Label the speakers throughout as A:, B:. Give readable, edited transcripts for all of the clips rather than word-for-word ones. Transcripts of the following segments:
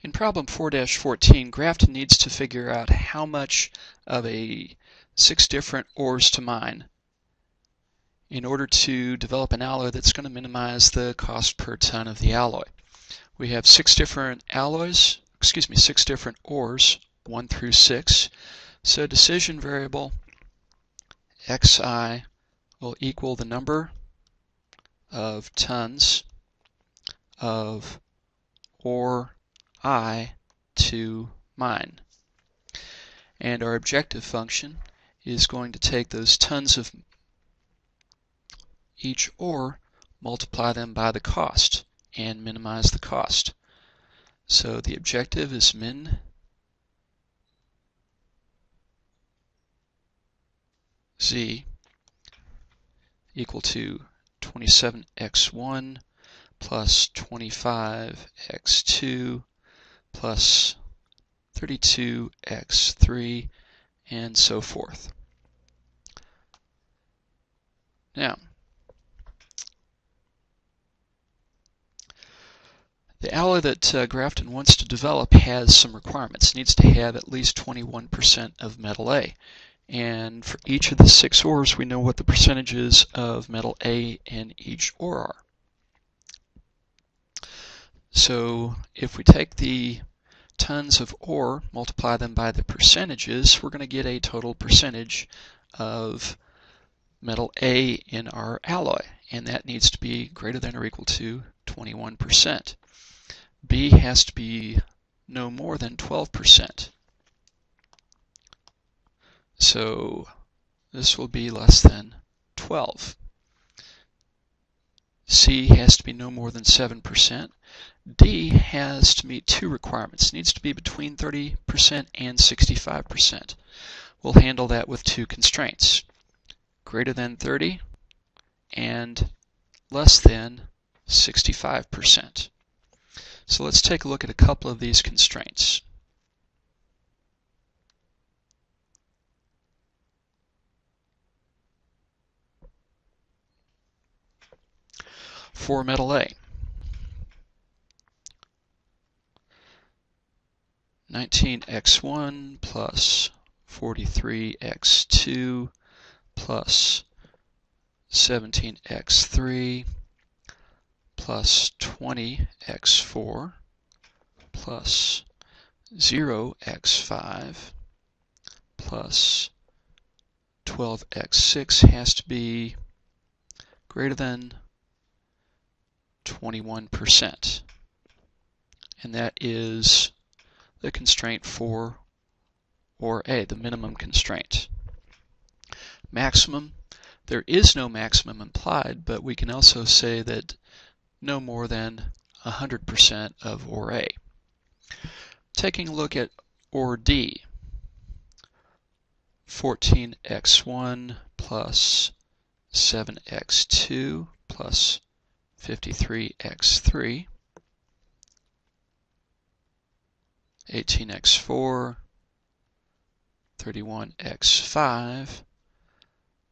A: In problem 4-14, Grafton needs to figure out how much of 6 different ores to mine in order to develop an alloy that's going to minimize the cost per ton of the alloy. We have 6 different ores, 1 through 6. So decision variable xi will equal the number of tons of ore I to mine. And our objective function is going to take those tons of each ore, multiply them by the cost, and minimize the cost. So the objective is min z equal to 27x1 plus 25x2 plus 32x3 and so forth. Now, the alloy that Grafton wants to develop has some requirements. It needs to have at least 21% of metal A. And for each of the 6 ores, we know what the percentages of metal A in each ore are. So if we take the tons of ore, multiply them by the percentages, we're going to get a total percentage of metal A in our alloy, and that needs to be greater than or equal to 21%. B has to be no more than 12%. So this will be less than 12. C has to be no more than 7%. D has to meet 2 requirements. It needs to be between 30% and 65%. We'll handle that with 2 constraints: greater than 30 and less than 65%. So let's take a look at a couple of these constraints. For metal A, 19x1 plus 43x2 plus 17x3 plus 20x4 plus 0x5 plus 12x6 has to be greater than 21%. And that is the constraint for ore A, the minimum constraint. Maximum, there is no maximum implied, but we can also say that no more than 100% of ore A. Taking a look at ore D, 14x1 plus 7x2 plus 53x3, 18x4, 31x5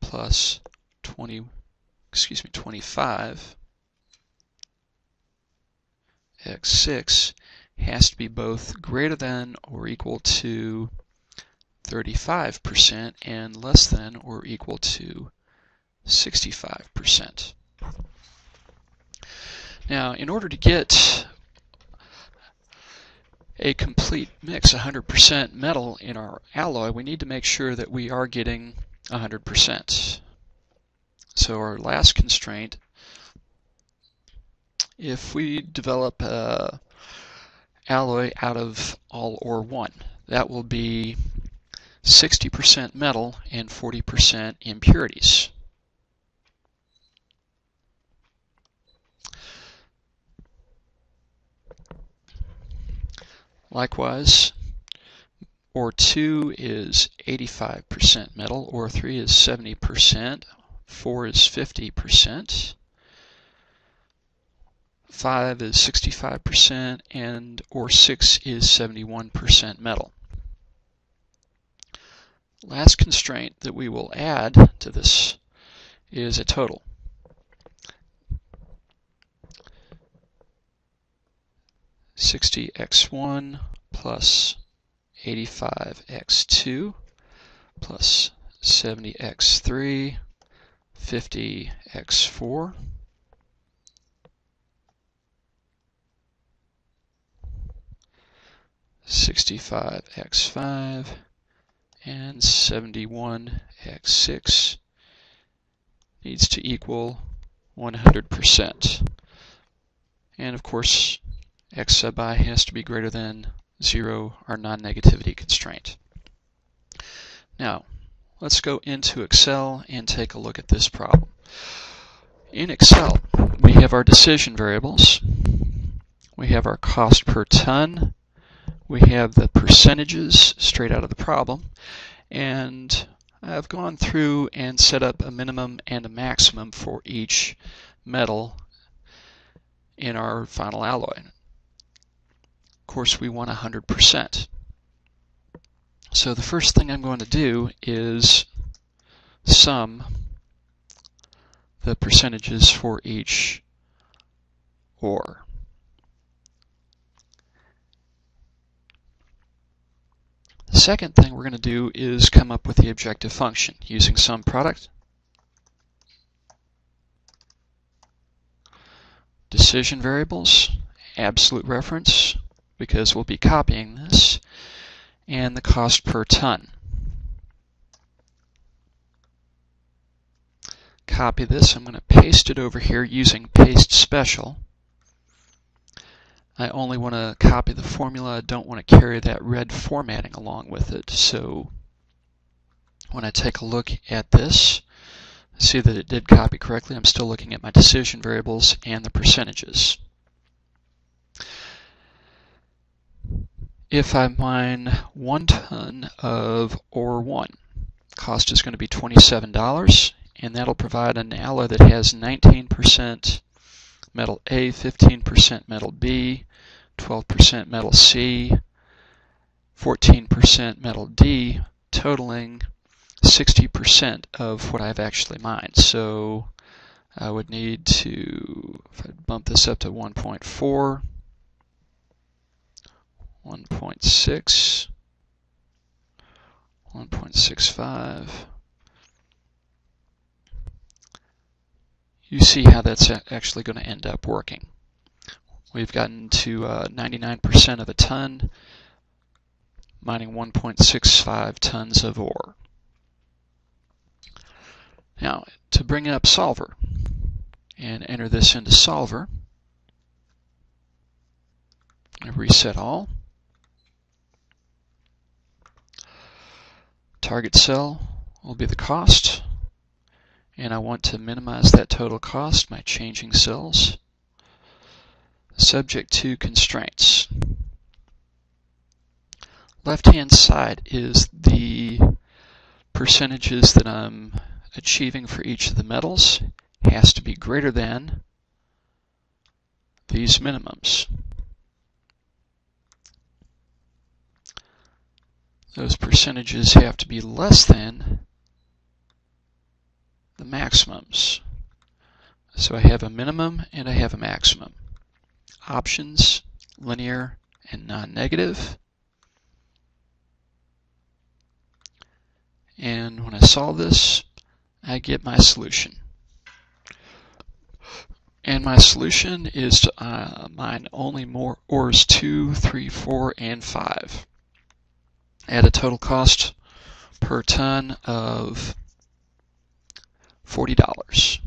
A: plus 25x6 has to be both greater than or equal to 35% and less than or equal to 65%. Now, in order to get a complete mix, 100% metal in our alloy, we need to make sure that we are getting 100%. So our last constraint, if we develop an alloy out of all ore 1, that will be 60% metal and 40% impurities. Likewise, ore 2 is 85% metal, ore 3 is 70%, 4 is 50%, 5 is 65%, and ore 6 is 71% metal. Last constraint that we will add to this is a total. 60x1 plus 85x2 plus 70x3, 50x4, $65x5, and 71x6 needs to equal 100%. And of course, x sub I has to be greater than 0, our non-negativity constraint. Now, let's go into Excel and take a look at this problem. In Excel, we have our decision variables, we have our cost per ton, we have the percentages straight out of the problem, and I've gone through and set up a minimum and a maximum for each metal in our final alloy. Of course, we want 100%. So the first thing I'm going to do is sum the percentages for each ore. The second thing we're going to do is come up with the objective function using sum product, decision variables, absolute reference, because we'll be copying this, and the cost per ton. Copy this. I'm going to paste it over here using paste special. I only want to copy the formula. I don't want to carry that red formatting along with it. So when I take a look at this, see that it did copy correctly. I'm still looking at my decision variables and the percentages. If I mine 1 ton of ore 1, cost is going to be $27, and that'll provide an alloy that has 19% metal A, 15% metal B, 12% metal C, 14% metal D, totaling 60% of what I've actually mined. So I would need to, if I bump this up to 1.4, 1.6, 1.65. You see how that's actually going to end up working. We've gotten to 99% of a ton, mining 1.65 tons of ore. Now, to bring up Solver and enter this into Solver, I reset all. Target cell will be the cost, and I want to minimize that total cost by changing cells. Subject to constraints. Left-hand side is the percentages that I'm achieving for each of the metals. Has to be greater than these minimums. Those percentages have to be less than the maximums. So I have a minimum and I have a maximum. Options, linear, and non-negative. And when I solve this, I get my solution. And my solution is to mine only more ores 2, 3, 4, and 5 at a total cost per ton of $40.